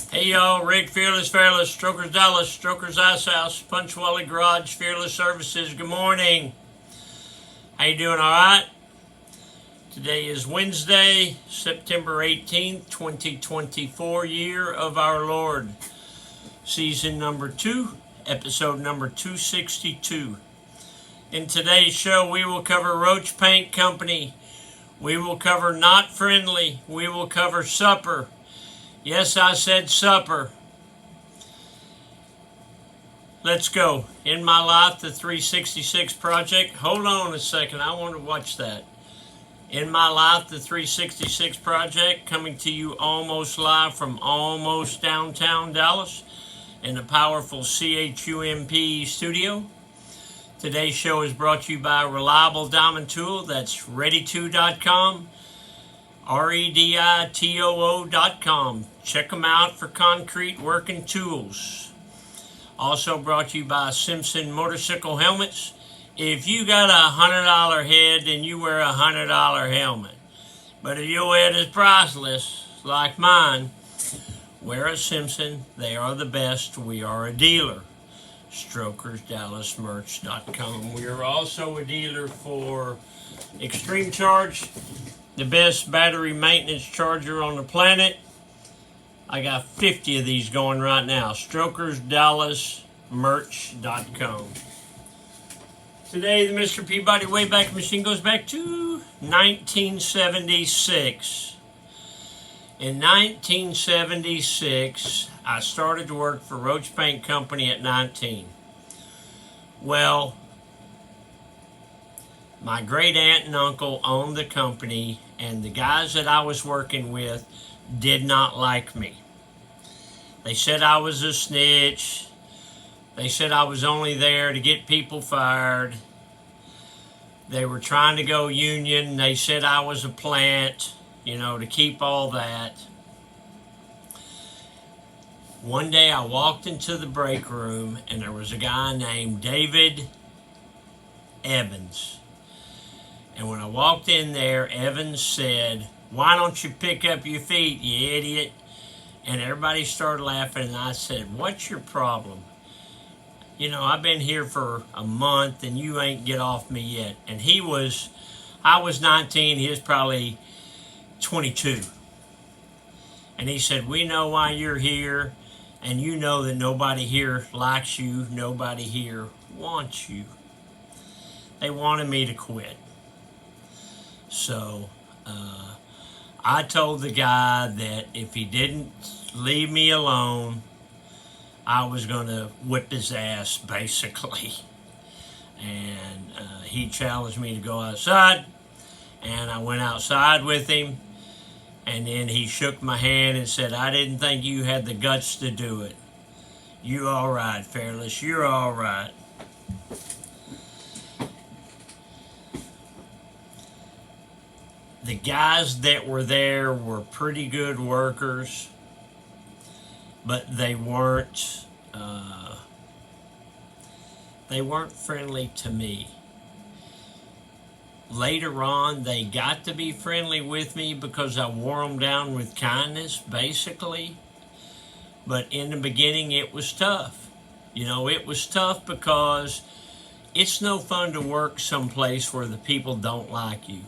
Hey y'all, Rick, Fearless, Strokers Dallas, Strokers Ice House, Punch Wally Garage, Fearless Services. Good morning. How you doing? All right? Today is Wednesday, September 18th, 2024, year of our Lord. Season number 2, episode number 262. In today's show, we will cover Roach Paint Company. We will cover Not Friendly. We will cover Supper. Yes, I said supper. Let's go. In My Life, the 366 Project. Hold on a second. I want to watch that. In My Life, the 366 Project, coming to you almost live from almost downtown Dallas in the powerful CHUMP studio. Today's show is brought to you by Reliable Diamond Tool. That's ready2.com. REDITOO.com. Check them out for concrete working tools. Also brought to you by Simpson Motorcycle Helmets. If you got a $100 head, then you wear a $100 helmet. But if your head is priceless, like mine, wear a Simpson. They are the best. We are a dealer. StrokersDallasMerch.com. We are also a dealer for Extreme Charge, the best battery maintenance charger on the planet. I got 50 of these going right now. StrokersDallasMerch.com. Today, the Mr. Peabody Wayback Machine goes back to 1976. In 1976, I started to work for Roach Paint Company at 19. Well, my great aunt and uncle owned the company, and the guys that I was working with did not like me. They said I was a snitch. They said I was only there to get people fired. They were trying to go union. They said I was a plant, to keep all that. One day I walked into the break room, and there was a guy named David Evans. And when I walked in there, Evans said, "Why don't you pick up your feet, you idiot?" And everybody started laughing, and I said, "What's your problem? I've been here for a month, and you ain't get off me yet." And I was 19, he was probably 22. And he said, "We know why you're here, and you know that nobody here likes you, nobody here wants you." They wanted me to quit. So I told the guy that if he didn't leave me alone, I was going to whip his ass, basically. And he challenged me to go outside, and I went outside with him, and then he shook my hand and said, "I didn't think you had the guts to do it. You all right, Fearless, you're all right." The guys that were there were pretty good workers, but they weren't friendly to me. Later on, they got to be friendly with me because I wore them down with kindness, basically. But in the beginning, it was tough. It was tough because it's no fun to work someplace where the people don't like you.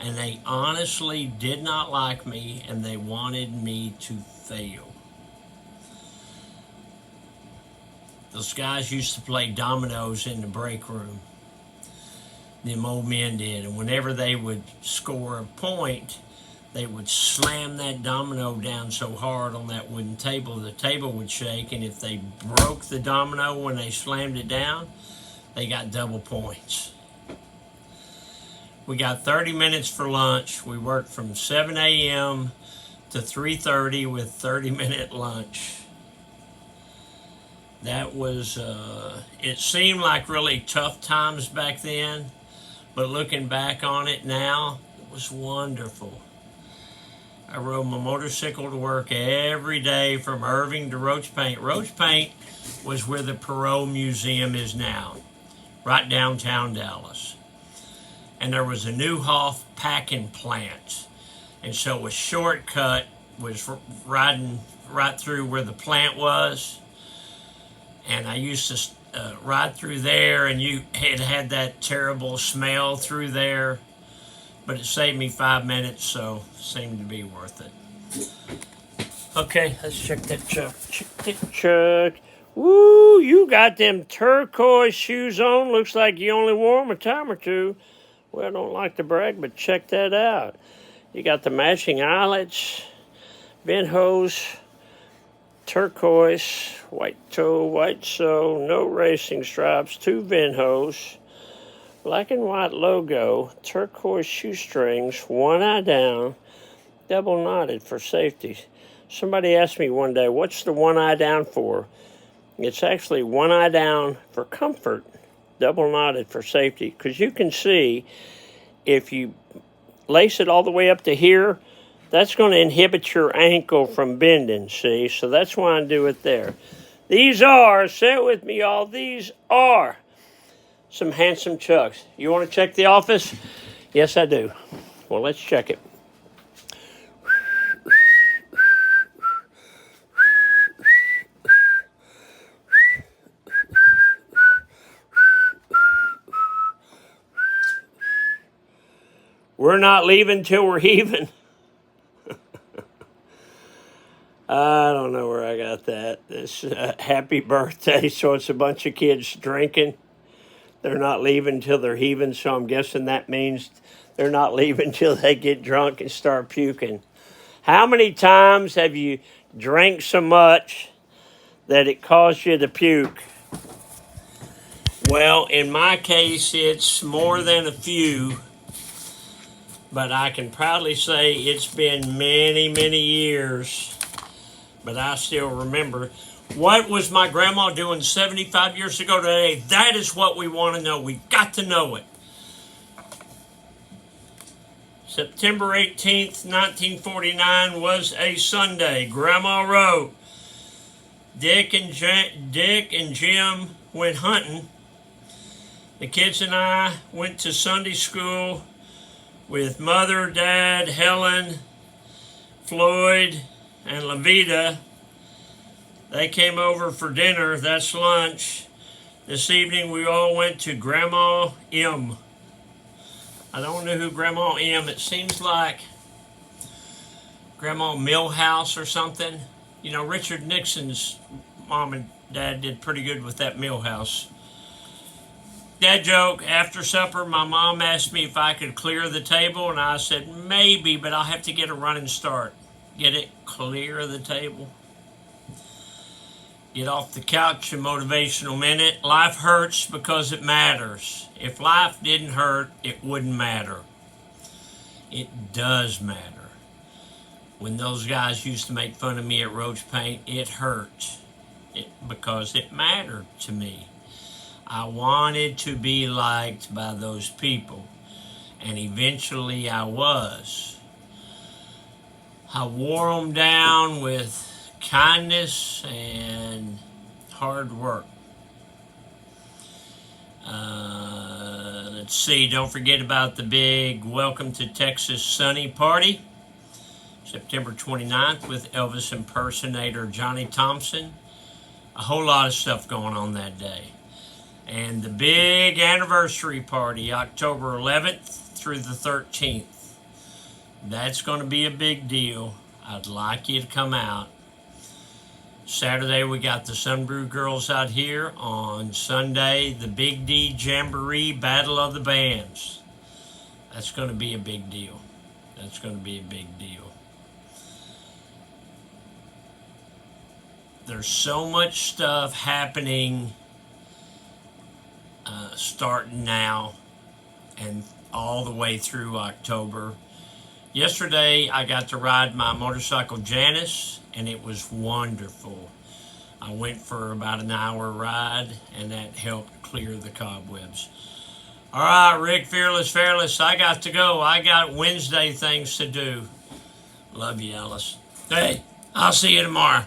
And they honestly did not like me, and they wanted me to fail. Those guys used to play dominoes in the break room. Them old men did. And whenever they would score a point, they would slam that domino down so hard on that wooden table, the table would shake. And if they broke the domino when they slammed it down, they got double points. We got 30 minutes for lunch. We worked from 7 a.m. to 3:30 with 30-minute lunch. That was, it seemed like really tough times back then, but looking back on it now, it was wonderful. I rode my motorcycle to work every day from Irving to Roach Paint. Roach Paint was where the Perot Museum is now, right downtown Dallas. And there was a Neuhoff packing plant. And so a shortcut was riding right through where the plant was, and I used to ride through there, and you had that terrible smell through there, but it saved me 5 minutes, so it seemed to be worth it. Okay, let's check that Chuck. Check that Chuck. Woo, you got them turquoise shoes on. Looks like you only wore them a time or two. Well, I don't like to brag, but check that out. You got the matching eyelets, vent hose, turquoise, white toe, white sole, no racing stripes, 2 vent hose, black and white logo, turquoise shoestrings, 1 eye down, double knotted for safety. Somebody asked me one day, what's the 1 eye down for? It's actually 1 eye down for comfort, double knotted for safety. Because you can see, if you lace it all the way up to here, that's going to inhibit your ankle from bending, see? So that's why I do it there. These are, say it with me, y'all, these are some handsome Chucks. You want to check the office? Yes, I do. Well, let's check it. We're not leaving till we're heaving. I don't know where I got that. This happy birthday, so it's a bunch of kids drinking. They're not leaving till they're heaving, so I'm guessing that means they're not leaving till they get drunk and start puking. How many times have you drank so much that it caused you to puke? Well, in my case, it's more than a few. But I can proudly say it's been many, many years. But I still remember. What was my grandma doing 75 years ago today? That is what we want to know. We got to know it. September 18th, 1949 was a Sunday. Grandma wrote, Dick and Jim went hunting. The kids and I went to Sunday school with Mother, Dad, Helen, Floyd, and Levita. They came over for dinner. That's lunch. This evening we all went to Grandma M. I don't know who Grandma M. It seems like Grandma Millhouse or something. You know, Richard Nixon's mom and dad did pretty good with that Millhouse. Dad joke, after supper, my mom asked me if I could clear the table, and I said, maybe, but I'll have to get a running start. Get it? Clear the table. Get off the couch, a motivational minute. Life hurts because it matters. If life didn't hurt, it wouldn't matter. It does matter. When those guys used to make fun of me at Roach Paint, it hurt. Because it mattered to me. I wanted to be liked by those people, and eventually I was. I wore them down with kindness and hard work. Let's see, don't forget about the big Welcome to Texas Sunny party, September 29th, with Elvis impersonator Johnny Thompson. A whole lot of stuff going on that day. And the big anniversary party, October 11th through the 13th. That's going to be a big deal. I'd like you to come out. Saturday, we got the Sunbrew Girls out here. On Sunday, the Big D Jamboree Battle of the Bands. That's going to be a big deal. That's going to be a big deal. There's so much stuff happening starting now and all the way through October. Yesterday, I got to ride my motorcycle Janice, and it was wonderful. I went for about an hour ride, and that helped clear the cobwebs. All right, Rick, Fearless, I got to go. I got Wednesday things to do. Love you, Alice. Hey, I'll see you tomorrow.